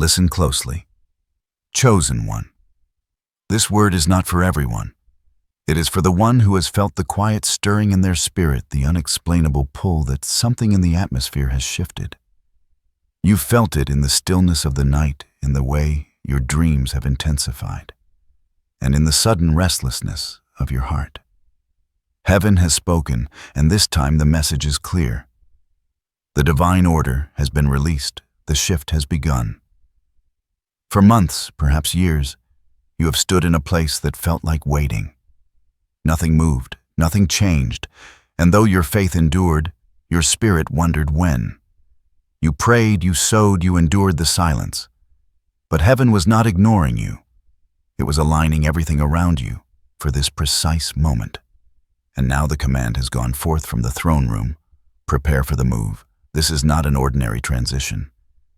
Listen closely. Chosen one. This word is not for everyone. It is for the one who has felt the quiet stirring in their spirit, the unexplainable pull that something in the atmosphere has shifted. You've felt it in the stillness of the night, in the way your dreams have intensified, and in the sudden restlessness of your heart. Heaven has spoken, and this time the message is clear. The divine order has been released. The shift has begun. For months, perhaps years, you have stood in a place that felt like waiting. Nothing moved, nothing changed, and though your faith endured, your spirit wondered when. You prayed, you sowed, you endured the silence. But heaven was not ignoring you. It was aligning everything around you for this precise moment. And now the command has gone forth from the throne room. Prepare for the move. This is not an ordinary transition.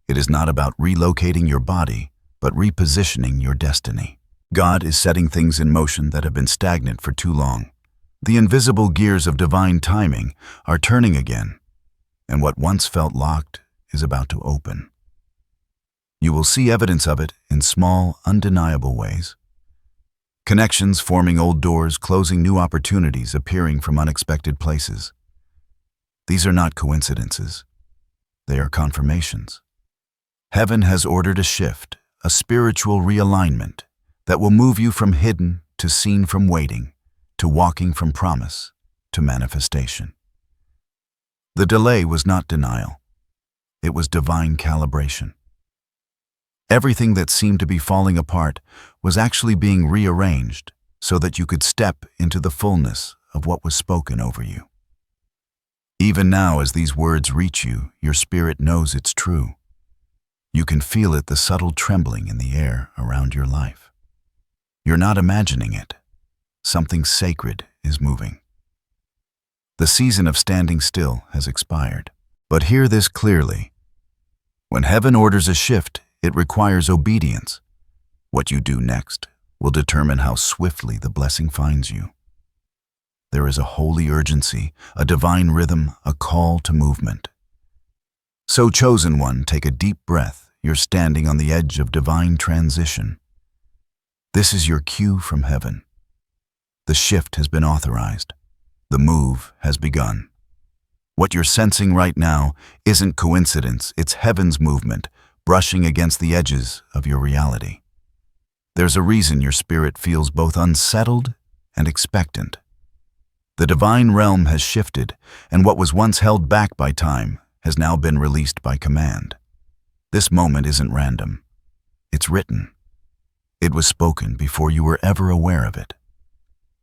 It is not about relocating your body, but repositioning your destiny. God is setting things in motion that have been stagnant for too long. The invisible gears of divine timing are turning again, and what once felt locked is about to open. You will see evidence of it in small, undeniable ways. Connections forming old doors, closing new opportunities appearing from unexpected places. These are not coincidences. They are confirmations. Heaven has ordered a shift, a spiritual realignment that will move you from hidden to seen, from waiting to walking, from promise to manifestation. The delay was not denial. It was divine calibration. Everything that seemed to be falling apart was actually being rearranged so that you could step into the fullness of what was spoken over you. Even now, as these words reach you, your spirit knows it's true. You can feel it, the subtle trembling in the air around your life. You're not imagining it. Something sacred is moving. The season of standing still has expired. But hear this clearly. When heaven orders a shift, it requires obedience. What you do next will determine how swiftly the blessing finds you. There is a holy urgency, a divine rhythm, a call to movement. So, chosen one, take a deep breath. You're standing on the edge of divine transition. This is your cue from heaven. The shift has been authorized. The move has begun. What you're sensing right now isn't coincidence, it's heaven's movement, brushing against the edges of your reality. There's a reason your spirit feels both unsettled and expectant. The divine realm has shifted, and what was once held back by time has now been released by command. This moment isn't random. It's written. It was spoken before you were ever aware of it.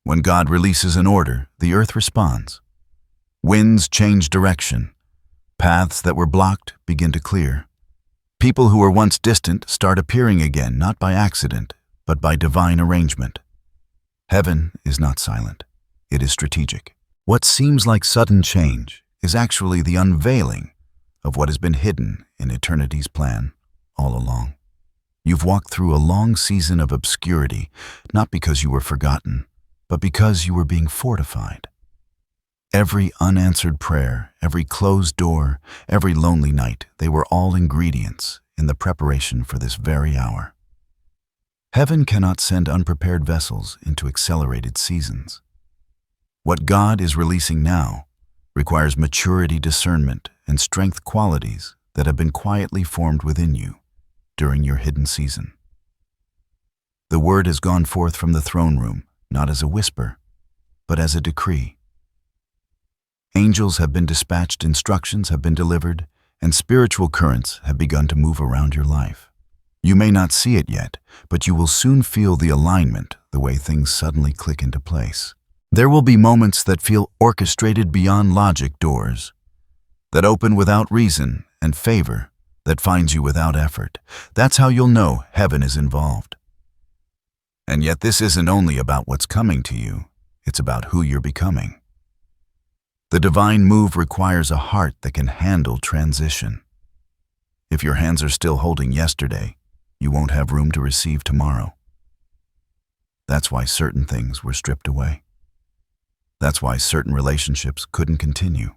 When God releases an order, the earth responds. Winds change direction. Paths that were blocked begin to clear. People who were once distant start appearing again, not by accident, but by divine arrangement. Heaven is not silent. It is strategic. What seems like sudden change is actually the unveiling of what has been hidden in eternity's plan all along. You've walked through a long season of obscurity, not because you were forgotten, but because you were being fortified. Every unanswered prayer, every closed door, every lonely night, they were all ingredients in the preparation for this very hour. Heaven cannot send unprepared vessels into accelerated seasons. What God is releasing now requires maturity, discernment, and strength, qualities that have been quietly formed within you during your hidden season. The word has gone forth from the throne room, not as a whisper, but as a decree. Angels have been dispatched, instructions have been delivered, and spiritual currents have begun to move around your life. You may not see it yet, but you will soon feel the alignment, the way things suddenly click into place. There will be moments that feel orchestrated beyond logic, doors that open without reason, and favor that finds you without effort. That's how you'll know heaven is involved. And yet this isn't only about what's coming to you, it's about who you're becoming. The divine move requires a heart that can handle transition. If your hands are still holding yesterday, you won't have room to receive tomorrow. That's why certain things were stripped away. That's why certain relationships couldn't continue.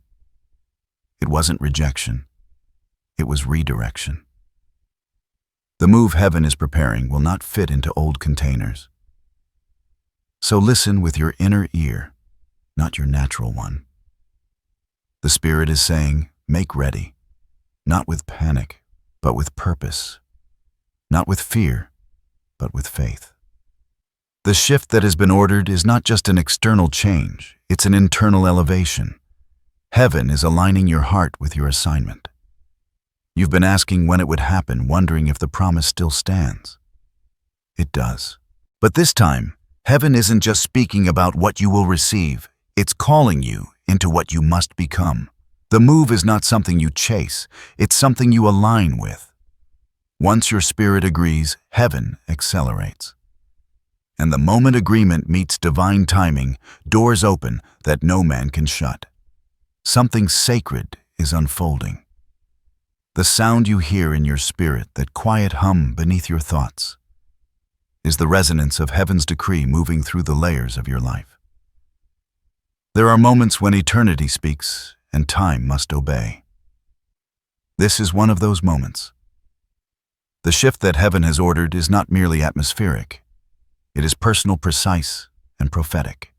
It wasn't rejection. It was redirection. The move heaven is preparing will not fit into old containers. So listen with your inner ear, not your natural one. The Spirit is saying, make ready, not with panic, but with purpose, not with fear, but with faith. The shift that has been ordered is not just an external change, it's an internal elevation. Heaven is aligning your heart with your assignment. You've been asking when it would happen, wondering if the promise still stands. It does. But this time, heaven isn't just speaking about what you will receive, it's calling you into what you must become. The move is not something you chase, it's something you align with. Once your spirit agrees, heaven accelerates. And the moment agreement meets divine timing, doors open that no man can shut. Something sacred is unfolding. The sound you hear in your spirit, that quiet hum beneath your thoughts, is the resonance of heaven's decree moving through the layers of your life. There are moments when eternity speaks and time must obey. This is one of those moments. The shift that heaven has ordered is not merely atmospheric. It is personal, precise, and prophetic.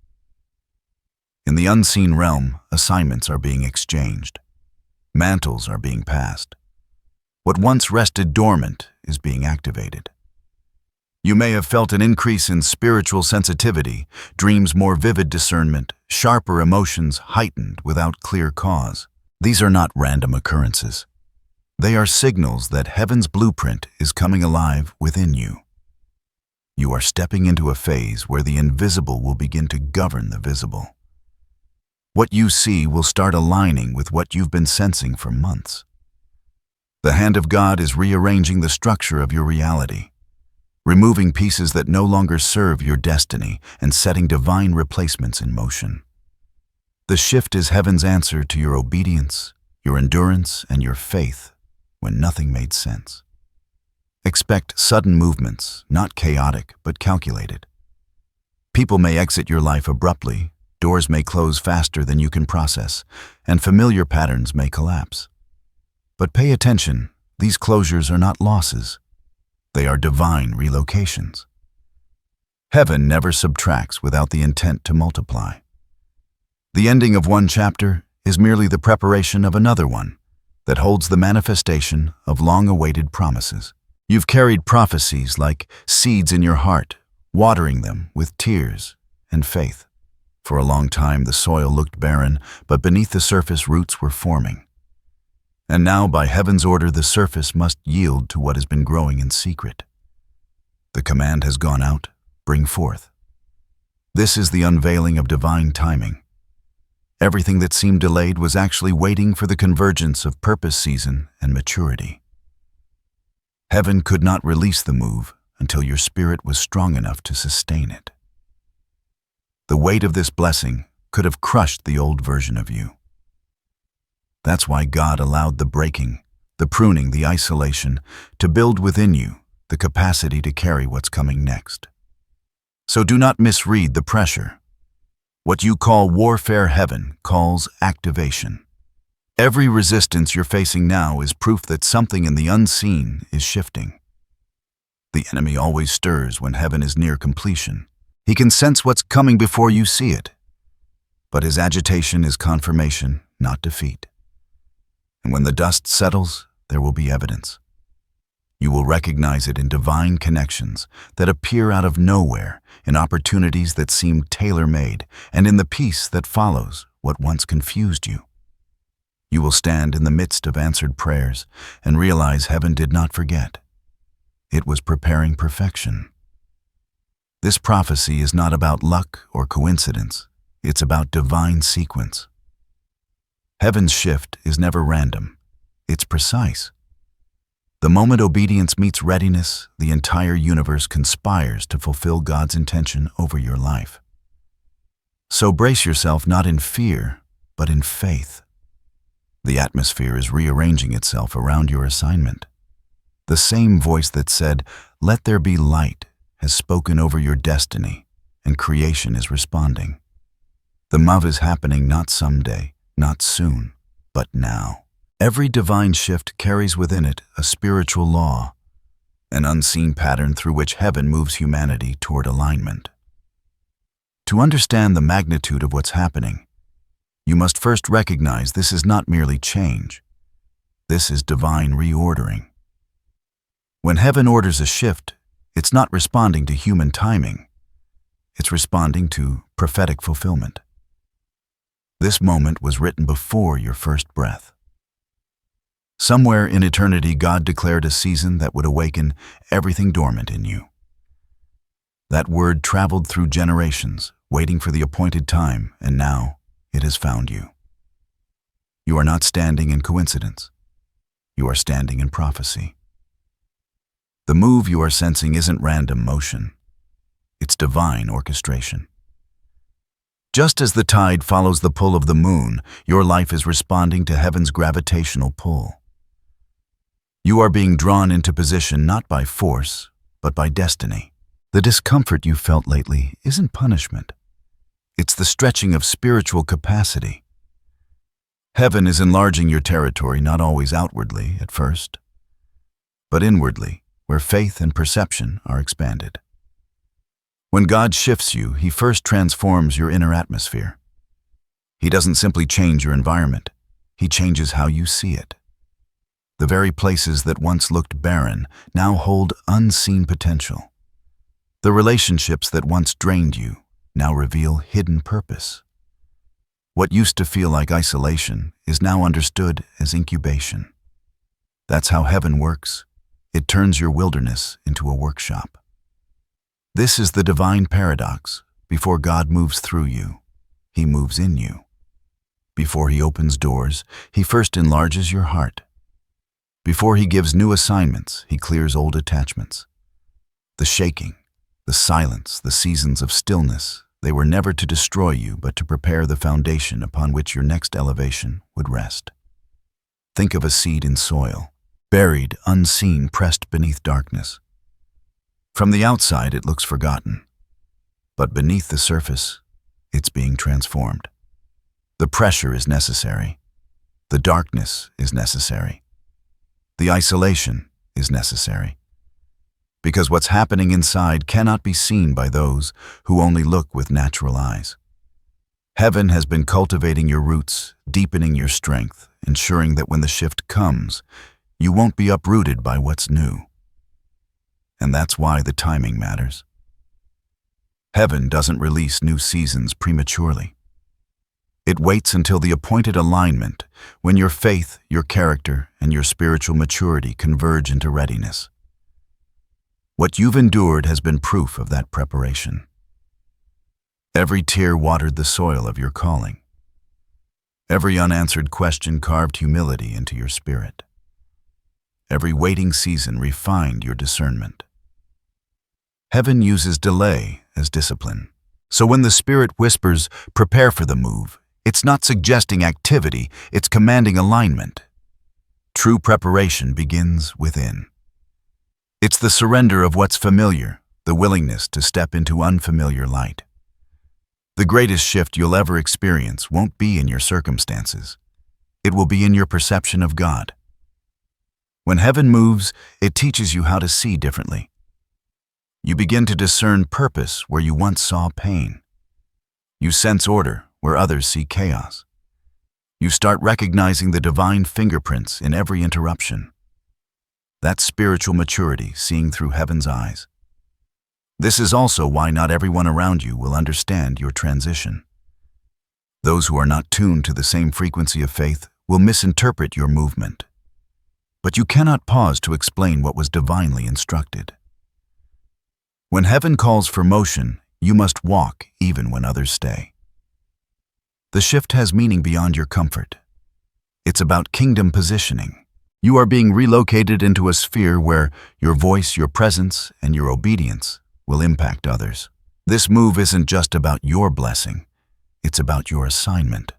In the unseen realm, assignments are being exchanged. Mantles are being passed. What once rested dormant is being activated. You may have felt an increase in spiritual sensitivity, dreams more vivid discernment, sharper emotions heightened without clear cause. These are not random occurrences. They are signals that heaven's blueprint is coming alive within you. You are stepping into a phase where the invisible will begin to govern the visible. What you see will start aligning with what you've been sensing for months. The hand of God is rearranging the structure of your reality, removing pieces that no longer serve your destiny and setting divine replacements in motion. The shift is heaven's answer to your obedience, your endurance, and your faith when nothing made sense. Expect sudden movements, not chaotic, but calculated. People may exit your life abruptly, doors may close faster than you can process, and familiar patterns may collapse. But pay attention, these closures are not losses. They are divine relocations. Heaven never subtracts without the intent to multiply. The ending of one chapter is merely the preparation of another one that holds the manifestation of long-awaited promises. You've carried prophecies like seeds in your heart, watering them with tears and faith. For a long time, the soil looked barren, but beneath the surface, roots were forming. And now, by heaven's order, the surface must yield to what has been growing in secret. The command has gone out, bring forth. This is the unveiling of divine timing. Everything that seemed delayed was actually waiting for the convergence of purpose, season, and maturity. Heaven could not release the move until your spirit was strong enough to sustain it. The weight of this blessing could have crushed the old version of you. That's why God allowed the breaking, the pruning, the isolation, to build within you the capacity to carry what's coming next. So do not misread the pressure. What you call warfare, heaven calls activation. Every resistance you're facing now is proof that something in the unseen is shifting. The enemy always stirs when heaven is near completion. He can sense what's coming before you see it. But his agitation is confirmation, not defeat. And when the dust settles, there will be evidence. You will recognize it in divine connections that appear out of nowhere, in opportunities that seem tailor-made, and in the peace that follows what once confused you. You will stand in the midst of answered prayers and realize heaven did not forget. It was preparing perfection. This prophecy is not about luck or coincidence. It's about divine sequence. Heaven's shift is never random. It's precise. The moment obedience meets readiness, the entire universe conspires to fulfill God's intention over your life. So brace yourself not in fear, but in faith. The atmosphere is rearranging itself around your assignment. The same voice that said, "Let there be light," has spoken over your destiny, and creation is responding. The move is happening not someday, not soon, but now. Every divine shift carries within it a spiritual law. an unseen pattern through which heaven moves humanity toward alignment. To understand the magnitude of what's happening, you must first recognize this is not merely change. This is divine reordering. When heaven orders a shift, it's not responding to human timing. It's responding to prophetic fulfillment. This moment was written before your first breath. Somewhere in eternity, God declared a season that would awaken everything dormant in you. That word traveled through generations, waiting for the appointed time, and now it has found you. You are not standing in coincidence. You are standing in prophecy. The move you are sensing isn't random motion. It's divine orchestration. Just as the tide follows the pull of the moon, your life is responding to heaven's gravitational pull. You are being drawn into position not by force, but by destiny. The discomfort you felt lately isn't punishment. It's the stretching of spiritual capacity. Heaven is enlarging your territory not always outwardly at first, but inwardly, where faith and perception are expanded. When God shifts you, He first transforms your inner atmosphere. He doesn't simply change your environment, He changes how you see it. The very places that once looked barren now hold unseen potential. The relationships that once drained you now reveal hidden purpose. What used to feel like isolation is now understood as incubation. That's how heaven works. It turns your wilderness into a workshop. This is the divine paradox. Before God moves through you, He moves in you. Before He opens doors, He first enlarges your heart. Before He gives new assignments, He clears old attachments. The shaking, the silence, the seasons of stillness, they were never to destroy you, but to prepare the foundation upon which your next elevation would rest. Think of a seed in soil, buried, unseen, pressed beneath darkness. From the outside, it looks forgotten, but beneath the surface, it's being transformed. The pressure is necessary. The darkness is necessary. The isolation is necessary. Because what's happening inside cannot be seen by those who only look with natural eyes. Heaven has been cultivating your roots, deepening your strength, ensuring that when the shift comes, you won't be uprooted by what's new. And that's why the timing matters. Heaven doesn't release new seasons prematurely. It waits until the appointed alignment, when your faith, your character, and your spiritual maturity converge into readiness. What you've endured has been proof of that preparation. Every tear watered the soil of your calling. Every unanswered question carved humility into your spirit. Every waiting season refined your discernment. Heaven uses delay as discipline. So when the Spirit whispers, "Prepare for the move," it's not suggesting activity, it's commanding alignment. True preparation begins within. It's the surrender of what's familiar, the willingness to step into unfamiliar light. The greatest shift you'll ever experience won't be in your circumstances. It will be in your perception of God. When heaven moves, it teaches you how to see differently. You begin to discern purpose where you once saw pain. You sense order where others see chaos. You start recognizing the divine fingerprints in every interruption. That's spiritual maturity, seeing through heaven's eyes. This is also why not everyone around you will understand your transition. Those who are not tuned to the same frequency of faith will misinterpret your movement. But you cannot pause to explain what was divinely instructed. When heaven calls for motion, you must walk even when others stay. The shift has meaning beyond your comfort. It's about kingdom positioning. You are being relocated into a sphere where your voice, your presence, and your obedience will impact others. This move isn't just about your blessing, it's about your assignment.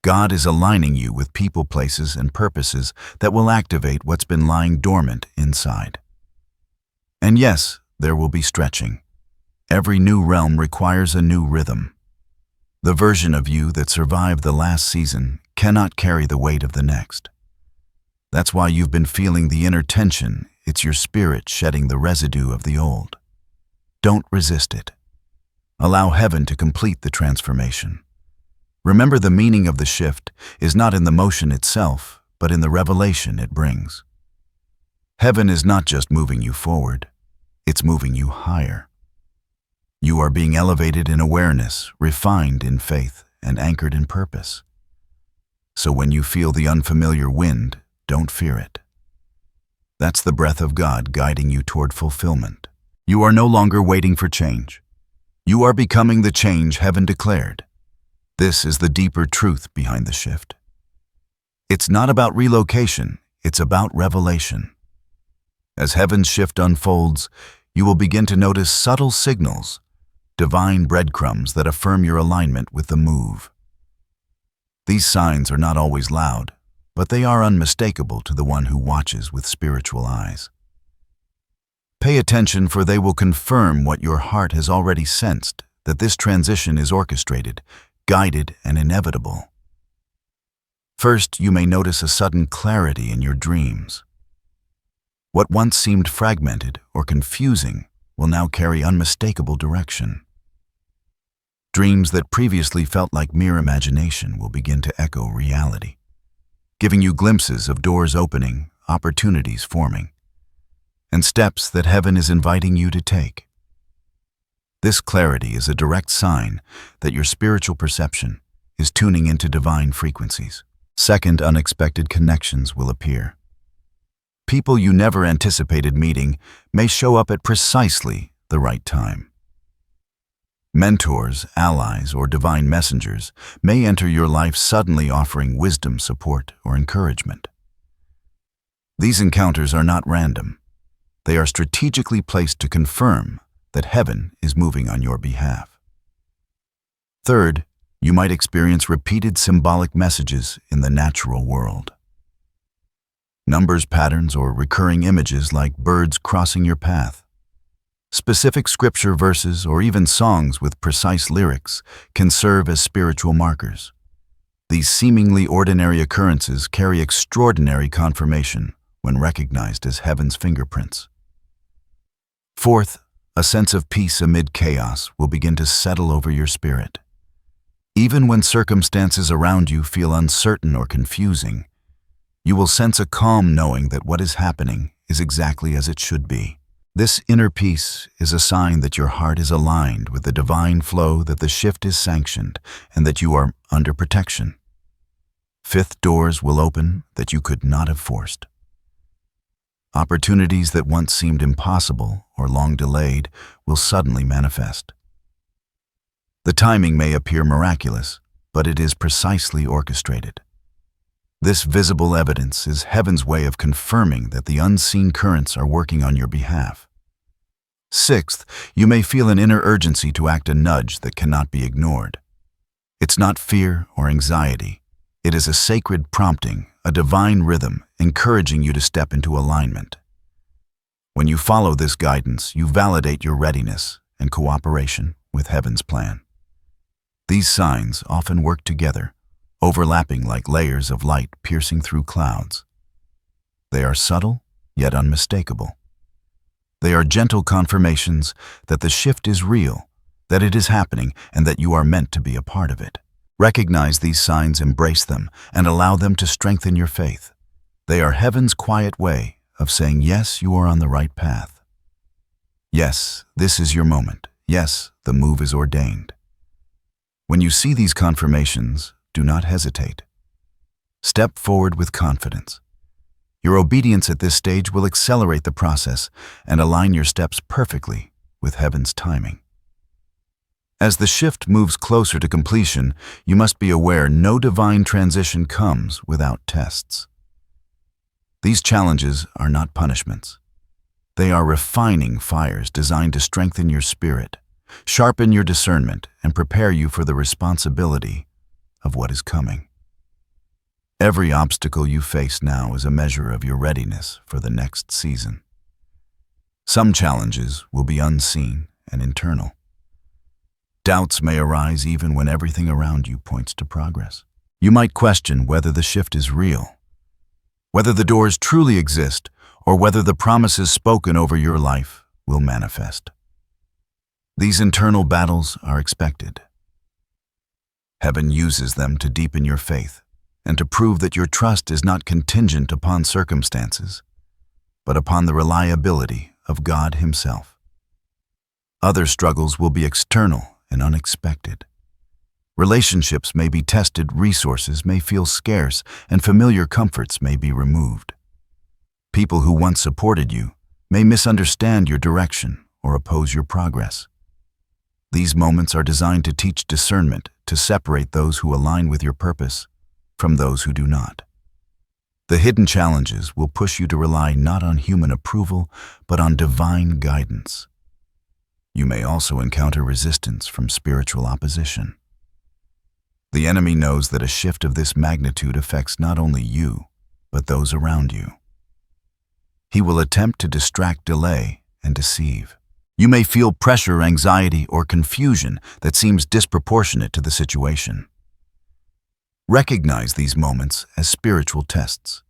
God is aligning you with people, places, and purposes that will activate what's been lying dormant inside. And yes, there will be stretching. Every new realm requires a new rhythm. The version of you that survived the last season cannot carry the weight of the next. That's why you've been feeling the inner tension. It's your spirit shedding the residue of the old. Don't resist it. Allow heaven to complete the transformation. Remember, the meaning of the shift is not in the motion itself, but in the revelation it brings. Heaven is not just moving you forward, it's moving you higher. You are being elevated in awareness, refined in faith, and anchored in purpose. So when you feel the unfamiliar wind, don't fear it. That's the breath of God guiding you toward fulfillment. You are no longer waiting for change. You are becoming the change heaven declared. This is the deeper truth behind the shift. It's not about relocation, it's about revelation. As heaven's shift unfolds, you will begin to notice subtle signals, divine breadcrumbs that affirm your alignment with the move. These signs are not always loud, but they are unmistakable to the one who watches with spiritual eyes. Pay attention, for they will confirm what your heart has already sensed, that this transition is orchestrated, guided, and inevitable. First, you may notice a sudden clarity in your dreams. What once seemed fragmented or confusing will now carry unmistakable direction. Dreams that previously felt like mere imagination will begin to echo reality, giving you glimpses of doors opening, opportunities forming, and steps that heaven is inviting you to take. This clarity is a direct sign that your spiritual perception is tuning into divine frequencies. Second, unexpected connections will appear. People you never anticipated meeting may show up at precisely the right time. Mentors, allies, or divine messengers may enter your life, suddenly offering wisdom, support, or encouragement. These encounters are not random. They are strategically placed to confirm that heaven is moving on your behalf. Third, you might experience repeated symbolic messages in the natural world. Numbers, patterns, or recurring images like birds crossing your path. Specific scripture verses or even songs with precise lyrics can serve as spiritual markers. These seemingly ordinary occurrences carry extraordinary confirmation when recognized as heaven's fingerprints. Fourth, a sense of peace amid chaos will begin to settle over your spirit. Even when circumstances around you feel uncertain or confusing, you will sense a calm knowing that what is happening is exactly as it should be. This inner peace is a sign that your heart is aligned with the divine flow, that the shift is sanctioned, and that you are under protection. Fifth, doors will open that you could not have forced. Opportunities that once seemed impossible or long delayed will suddenly manifest. The timing may appear miraculous, but it is precisely orchestrated. This visible evidence is heaven's way of confirming that the unseen currents are working on your behalf. Sixth, you may feel an inner urgency to act, a nudge that cannot be ignored. It's not fear or anxiety. It is a sacred prompting, a divine rhythm encouraging you to step into alignment. When you follow this guidance, you validate your readiness and cooperation with heaven's plan. These signs often work together, overlapping like layers of light piercing through clouds. They are subtle, yet unmistakable. They are gentle confirmations that the shift is real, that it is happening, and that you are meant to be a part of it. Recognize these signs, embrace them, and allow them to strengthen your faith. They are heaven's quiet way of saying, yes, you are on the right path. Yes, this is your moment. Yes, the move is ordained. When you see these confirmations, do not hesitate. Step forward with confidence. Your obedience at this stage will accelerate the process and align your steps perfectly with heaven's timing. As the shift moves closer to completion, you must be aware no divine transition comes without tests. These challenges are not punishments. They are refining fires designed to strengthen your spirit, sharpen your discernment, and prepare you for the responsibility of what is coming. Every obstacle you face now is a measure of your readiness for the next season. Some challenges will be unseen and internal. Doubts may arise even when everything around you points to progress. You might question whether the shift is real, whether the doors truly exist or whether the promises spoken over your life will manifest. These internal battles are expected. Heaven uses them to deepen your faith and to prove that your trust is not contingent upon circumstances, but upon the reliability of God Himself. Other struggles will be external and unexpected. Relationships may be tested, resources may feel scarce, and familiar comforts may be removed. People who once supported you may misunderstand your direction or oppose your progress. These moments are designed to teach discernment, to separate those who align with your purpose from those who do not. The hidden challenges will push you to rely not on human approval, but on divine guidance. You may also encounter resistance from spiritual opposition. The enemy knows that a shift of this magnitude affects not only you, but those around you. He will attempt to distract, delay, and deceive. You may feel pressure, anxiety, or confusion that seems disproportionate to the situation. Recognize these moments as spiritual tests.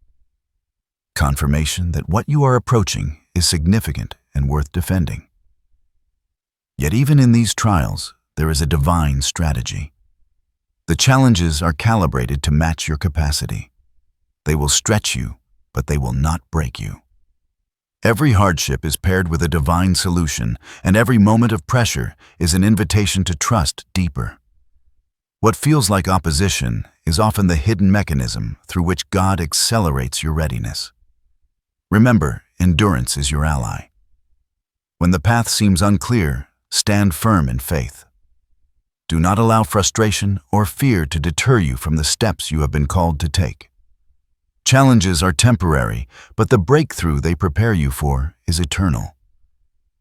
Confirmation that what you are approaching is significant and worth defending. Yet even in these trials, there is a divine strategy. The challenges are calibrated to match your capacity. They will stretch you, but they will not break you. Every hardship is paired with a divine solution, and every moment of pressure is an invitation to trust deeper. What feels like opposition is often the hidden mechanism through which God accelerates your readiness. Remember, endurance is your ally. When the path seems unclear, stand firm in faith. Do not allow frustration or fear to deter you from the steps you have been called to take. Challenges are temporary, but the breakthrough they prepare you for is eternal.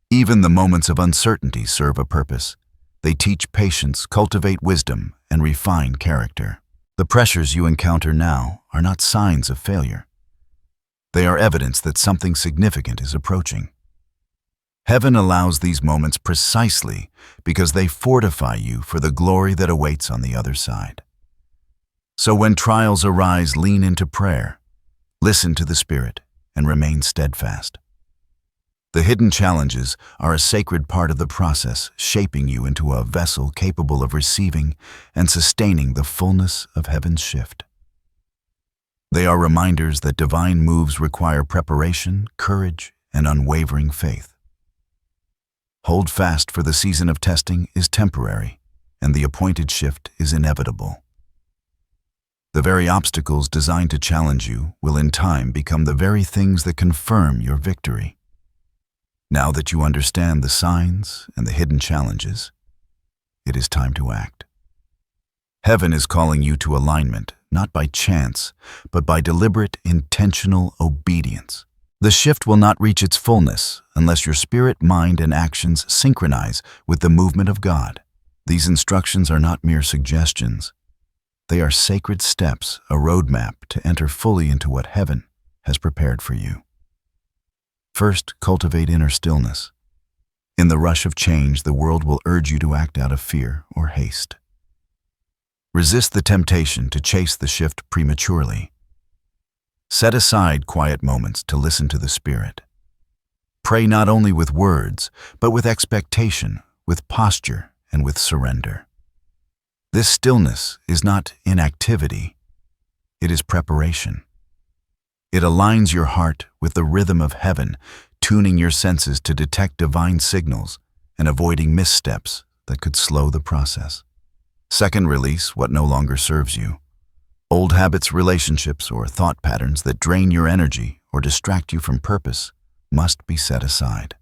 Even the moments of uncertainty serve a purpose. They teach patience, cultivate wisdom, and refine character. The pressures you encounter now are not signs of failure. They are evidence that something significant is approaching. Heaven allows these moments precisely because they fortify you for the glory that awaits on the other side. So when trials arise, lean into prayer, listen to the Spirit, and remain steadfast. The hidden challenges are a sacred part of the process, shaping you into a vessel capable of receiving and sustaining the fullness of heaven's shift. They are reminders that divine moves require preparation, courage, and unwavering faith. Hold fast, for the season of testing is temporary, and the appointed shift is inevitable. The very obstacles designed to challenge you will in time become the very things that confirm your victory. Now that you understand the signs and the hidden challenges, it is time to act. Heaven is calling you to alignment, not by chance, but by deliberate, intentional obedience. The shift will not reach its fullness unless your spirit, mind, and actions synchronize with the movement of God. These instructions are not mere suggestions. They are sacred steps, a roadmap to enter fully into what heaven has prepared for you. First, cultivate inner stillness. In the rush of change, the world will urge you to act out of fear or haste. Resist the temptation to chase the shift prematurely. Set aside quiet moments to listen to the Spirit. Pray not only with words, but with expectation, with posture, and with surrender. This stillness is not inactivity, it is preparation. It aligns your heart with the rhythm of heaven, tuning your senses to detect divine signals and avoiding missteps that could slow the process. Second, release what no longer serves you. Old habits, relationships, or thought patterns that drain your energy or distract you from purpose must be set aside.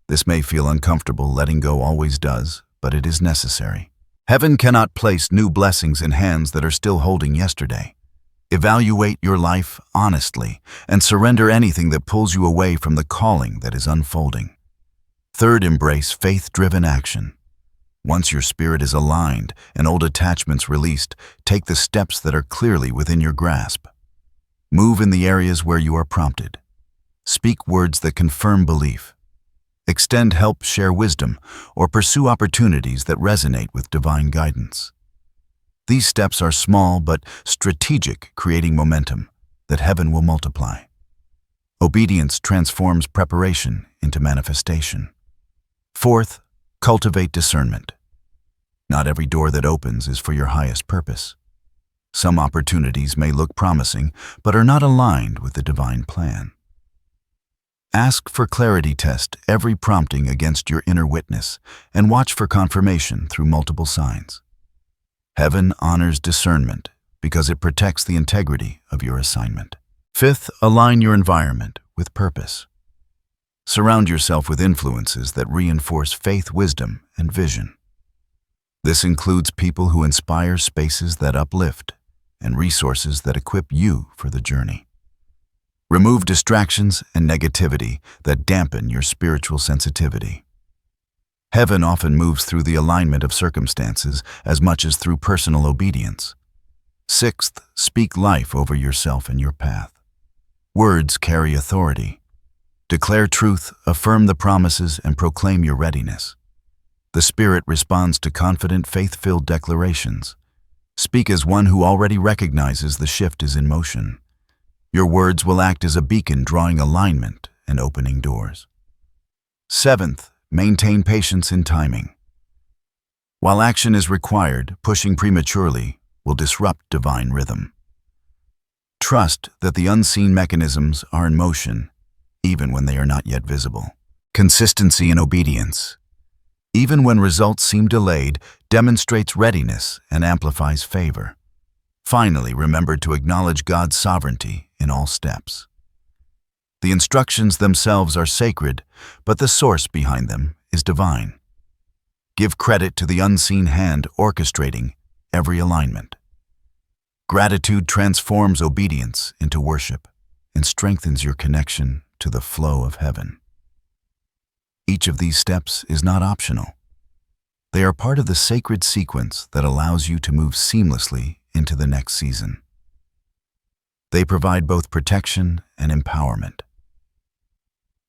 This may feel uncomfortable, letting go always does, but it is necessary. Heaven cannot place new blessings in hands that are still holding yesterday. Evaluate your life honestly and surrender anything that pulls you away from the calling that is unfolding. Third, embrace faith-driven action. Once your spirit is aligned and old attachments released, take the steps that are clearly within your grasp. Move in the areas where you are prompted. Speak words that confirm belief. Extend help, share wisdom, or pursue opportunities that resonate with divine guidance. These steps are small but strategic, creating momentum. that heaven will multiply. Obedience transforms preparation into manifestation. Fourth, cultivate discernment. Not every door that opens is for your highest purpose. Some opportunities may look promising, but are not aligned with the divine plan. Ask for clarity, test every prompting against your inner witness, and watch for confirmation through multiple signs. Heaven honors discernment because it protects the integrity of your assignment. Fifth, align your environment with purpose. Surround yourself with influences that reinforce faith, wisdom, and vision. This includes people who inspire, spaces that uplift, and resources that equip you for the journey. Remove distractions and negativity that dampen your spiritual sensitivity. Heaven often moves through the alignment of circumstances as much as through personal obedience. Sixth, speak life over yourself and your path. Words carry authority. Declare truth, affirm the promises, and proclaim your readiness. The Spirit responds to confident, faith-filled declarations. Speak as one who already recognizes the shift is in motion. Your words will act as a beacon, drawing alignment and opening doors. Seventh, maintain patience in timing. While action is required, pushing prematurely will disrupt divine rhythm. Trust that the unseen mechanisms are in motion, even when they are not yet visible. Consistency in obedience, even when results seem delayed, demonstrates readiness and amplifies favor. Finally, remember to acknowledge God's sovereignty in all steps. The instructions themselves are sacred, but the source behind them is divine. Give credit to the unseen hand orchestrating every alignment. Gratitude transforms obedience into worship and strengthens your connection to the flow of heaven. Each of these steps is not optional. They are part of the sacred sequence that allows you to move seamlessly into the next season. They provide both protection and empowerment.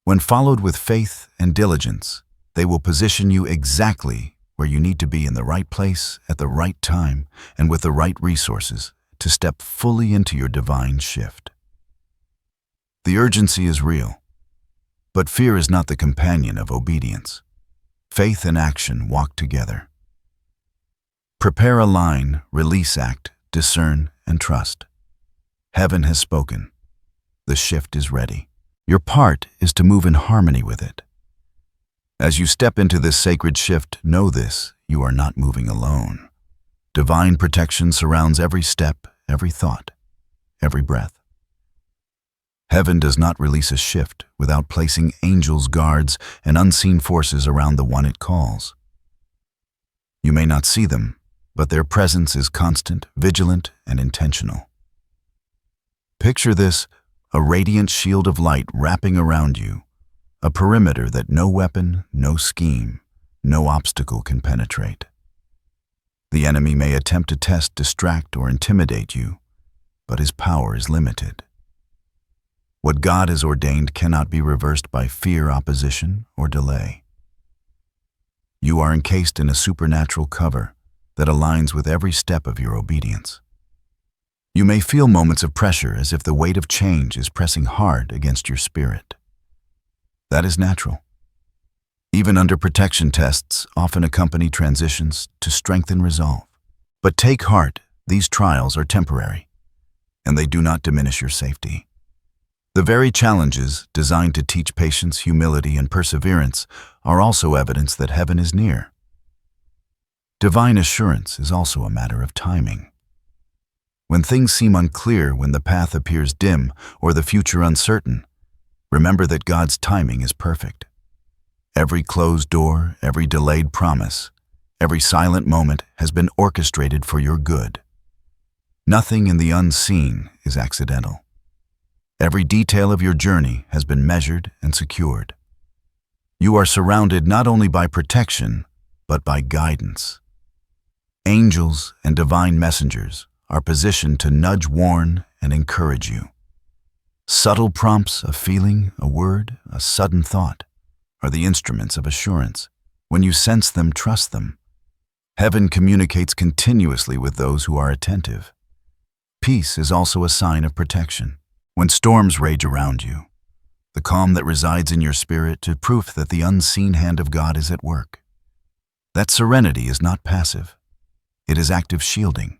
When followed with faith and diligence, they will position you exactly where you need to be, in the right place at the right time and with the right resources to step fully into your divine shift. The urgency is real, but fear is not the companion of obedience. Faith and action walk together. Prepare, align, release, act, discern, and trust. Heaven has spoken. The shift is ready. Your part is to move in harmony with it. As you step into this sacred shift, know this: you are not moving alone. Divine protection surrounds every step, every thought, every breath. Heaven does not release a shift without placing angels, guards, and unseen forces around the one it calls. You may not see them, but their presence is constant, vigilant, and intentional. Picture this: a radiant shield of light wrapping around you, a perimeter that no weapon, no scheme, no obstacle can penetrate. The enemy may attempt to test, distract, or intimidate you, but his power is limited. What God has ordained cannot be reversed by fear, opposition, or delay. You are encased in a supernatural cover that aligns with every step of your obedience. You may feel moments of pressure, as if the weight of change is pressing hard against your spirit. That is natural. Even under protection, tests often accompany transitions to strengthen resolve. But take heart, these trials are temporary, and they do not diminish your safety. The very challenges designed to teach patience, humility, and perseverance are also evidence that heaven is near. Divine assurance is also a matter of timing. When things seem unclear, when the path appears dim or the future uncertain, remember that God's timing is perfect. Every closed door, every delayed promise, every silent moment has been orchestrated for your good. Nothing in the unseen is accidental. Every detail of your journey has been measured and secured. You are surrounded not only by protection, but by guidance. Angels and divine messengers are positioned to nudge, warn, and encourage you. Subtle prompts, a feeling, a word, a sudden thought, are the instruments of assurance. When you sense them, trust them. Heaven communicates continuously with those who are attentive. Peace is also a sign of protection. When storms rage around you, the calm that resides in your spirit is proof that the unseen hand of God is at work. That serenity is not passive. It is active shielding.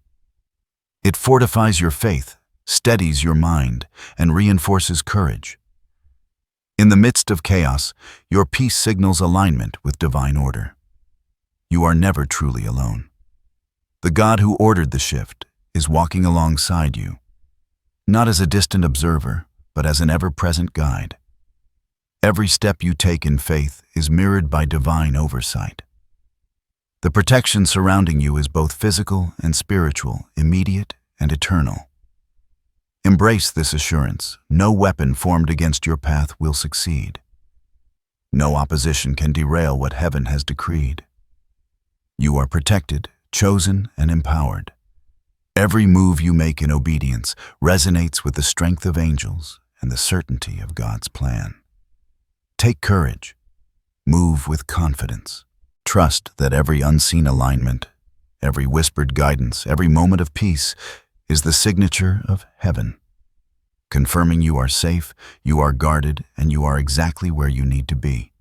It fortifies your faith, steadies your mind, and reinforces courage. In the midst of chaos, your peace signals alignment with divine order. You are never truly alone. The God who ordered the shift is walking alongside you, not as a distant observer, but as an ever-present guide. Every step you take in faith is mirrored by divine oversight. The protection surrounding you is both physical and spiritual, immediate and eternal. Embrace this assurance. No weapon formed against your path will succeed. No opposition can derail what heaven has decreed. You are protected, chosen, and empowered. Every move you make in obedience resonates with the strength of angels and the certainty of God's plan. Take courage. Move with confidence. Trust that every unseen alignment, every whispered guidance, every moment of peace is the signature of heaven, confirming you are safe, you are guarded, and you are exactly where you need to be.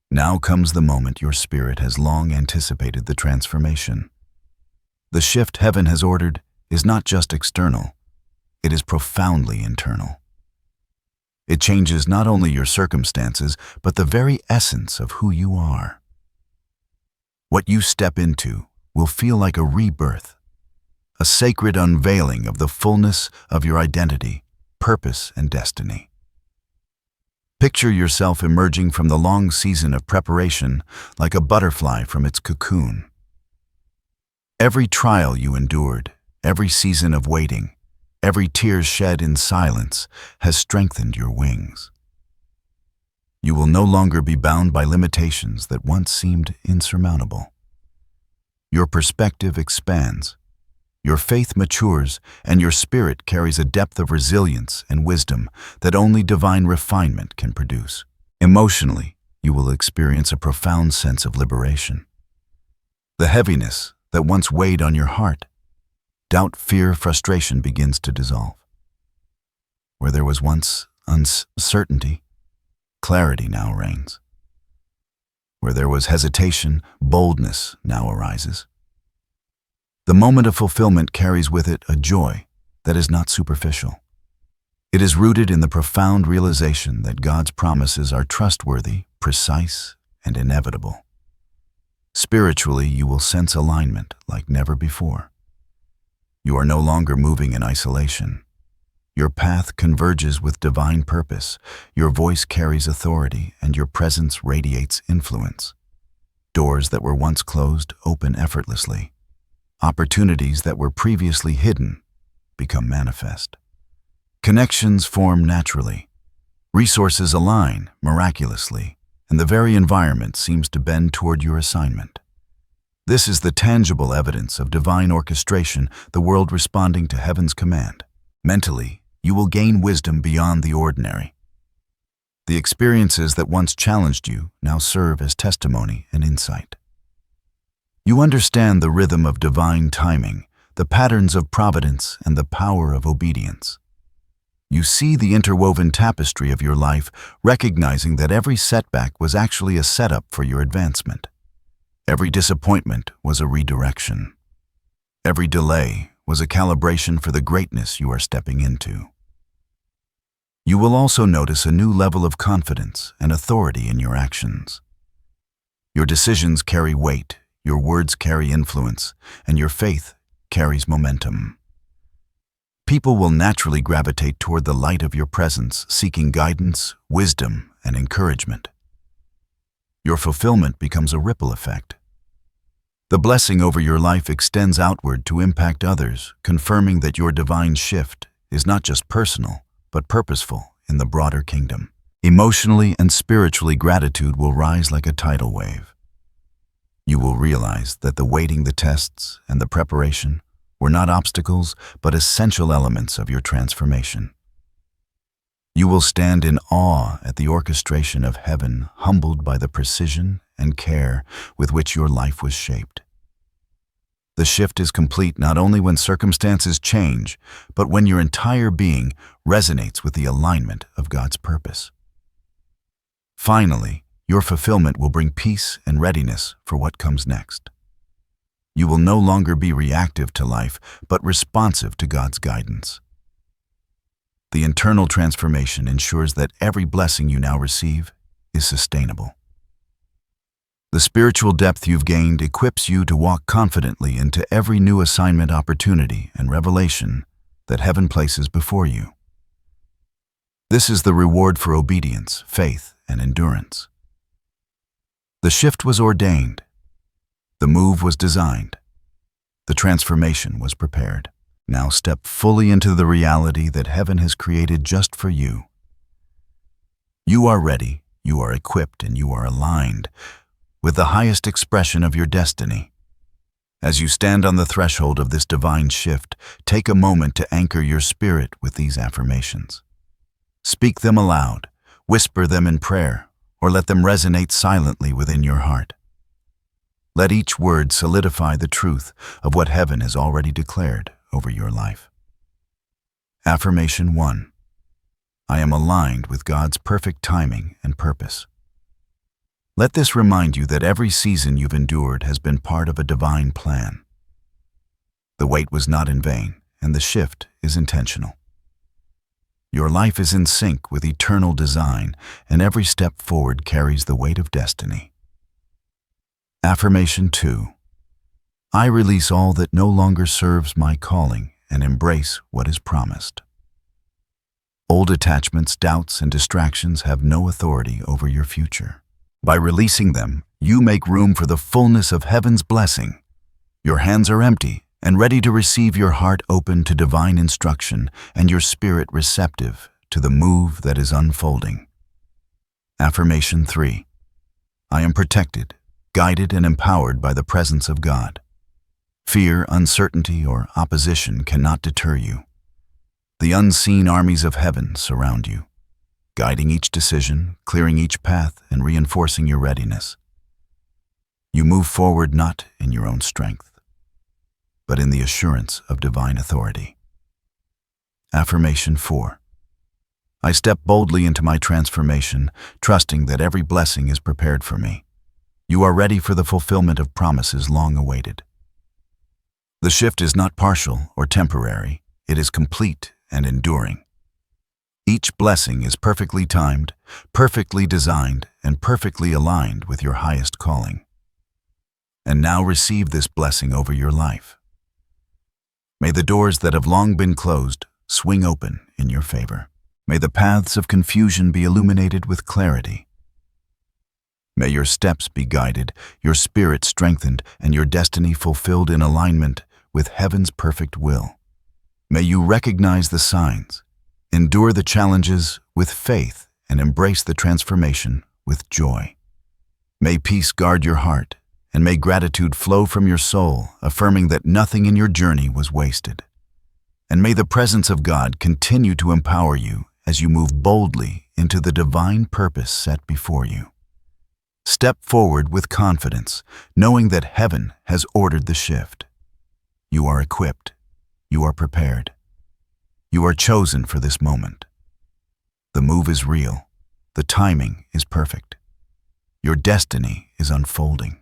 Now comes the moment your spirit has long anticipated the transformation. The shift heaven has ordered is not just external, it is profoundly internal. It changes not only your circumstances, but the very essence of who you are. What you step into will feel like a rebirth, a sacred unveiling of the fullness of your identity, purpose, and destiny. Picture yourself emerging from the long season of preparation like a butterfly from its cocoon. Every trial you endured, every season of waiting, every tear shed in silence has strengthened your wings. You will no longer be bound by limitations that once seemed insurmountable. Your perspective expands, your faith matures, and your spirit carries a depth of resilience and wisdom that only divine refinement can produce. Emotionally, you will experience a profound sense of liberation. The heaviness that once weighed on your heart, doubt, fear, frustration begins to dissolve. Where there was once uncertainty, clarity now reigns. Where there was hesitation, boldness now arises. The moment of fulfillment carries with it a joy that is not superficial. It is rooted in the profound realization that God's promises are trustworthy, precise, and inevitable. Spiritually, you will sense alignment like never before. You are no longer moving in isolation. Your path converges with divine purpose, your voice carries authority, and your presence radiates influence. Doors that were once closed open effortlessly. Opportunities that were previously hidden become manifest. Connections form naturally. Resources align miraculously, and the very environment seems to bend toward your assignment. This is the tangible evidence of divine orchestration, the world responding to heaven's command. Mentally, you will gain wisdom beyond the ordinary. The experiences that once challenged you now serve as testimony and insight. You understand the rhythm of divine timing, the patterns of providence, and the power of obedience. You see the interwoven tapestry of your life, recognizing that every setback was actually a setup for your advancement. Every disappointment was a redirection. Every delay was a calibration for the greatness you are stepping into. You will also notice a new level of confidence and authority in your actions. Your decisions carry weight, your words carry influence, and your faith carries momentum. People will naturally gravitate toward the light of your presence, seeking guidance, wisdom, and encouragement. Your fulfillment becomes a ripple effect. The blessing over your life extends outward to impact others, confirming that your divine shift is not just personal, but purposeful in the broader kingdom. Emotionally and spiritually, gratitude will rise like a tidal wave. You will realize that the waiting, the tests, and the preparation were not obstacles, but essential elements of your transformation. You will stand in awe at the orchestration of heaven, humbled by the precision and care with which your life was shaped. The shift is complete not only when circumstances change, but when your entire being resonates with the alignment of God's purpose. Finally, your fulfillment will bring peace and readiness for what comes next. You will no longer be reactive to life, but responsive to God's guidance. The internal transformation ensures that every blessing you now receive is sustainable. The spiritual depth you've gained equips you to walk confidently into every new assignment, opportunity, and revelation that heaven places before you. This is the reward for obedience, faith, and endurance. The shift was ordained. The move was designed. The transformation was prepared. Now step fully into the reality that heaven has created just for you. You are ready, you are equipped, and you are aligned with the highest expression of your destiny. As you stand on the threshold of this divine shift, take a moment to anchor your spirit with these affirmations. Speak them aloud, whisper them in prayer, or let them resonate silently within your heart. Let each word solidify the truth of what heaven has already declared over your life. Affirmation 1. I am aligned with God's perfect timing and purpose. Let this remind you that every season you've endured has been part of a divine plan. The wait was not in vain, and the shift is intentional. Your life is in sync with eternal design, and every step forward carries the weight of destiny. Affirmation 2. I release all that no longer serves my calling and embrace what is promised. Old attachments, doubts, and distractions have no authority over your future. By releasing them, you make room for the fullness of heaven's blessing. Your hands are empty and ready to receive, your heart open to divine instruction and your spirit receptive to the move that is unfolding. Affirmation 3. I am protected, guided, and empowered by the presence of God. Fear, uncertainty, or opposition cannot deter you. The unseen armies of heaven surround you, guiding each decision, clearing each path, and reinforcing your readiness. You move forward not in your own strength, but in the assurance of divine authority. Affirmation 4. I step boldly into my transformation, trusting that every blessing is prepared for me. You are ready for the fulfillment of promises long awaited. The shift is not partial or temporary, it is complete and enduring. Each blessing is perfectly timed, perfectly designed, and perfectly aligned with your highest calling. And now receive this blessing over your life. May the doors that have long been closed swing open in your favor. May the paths of confusion be illuminated with clarity. May your steps be guided, your spirit strengthened, and your destiny fulfilled in alignment with heaven's perfect will. May you recognize the signs, endure the challenges with faith, and embrace the transformation with joy. May peace guard your heart, and may gratitude flow from your soul, affirming that nothing in your journey was wasted. And may the presence of God continue to empower you as you move boldly into the divine purpose set before you. Step forward with confidence, knowing that heaven has ordered the shift. You are equipped. You are prepared. You are chosen for this moment. The move is real. The timing is perfect. Your destiny is unfolding.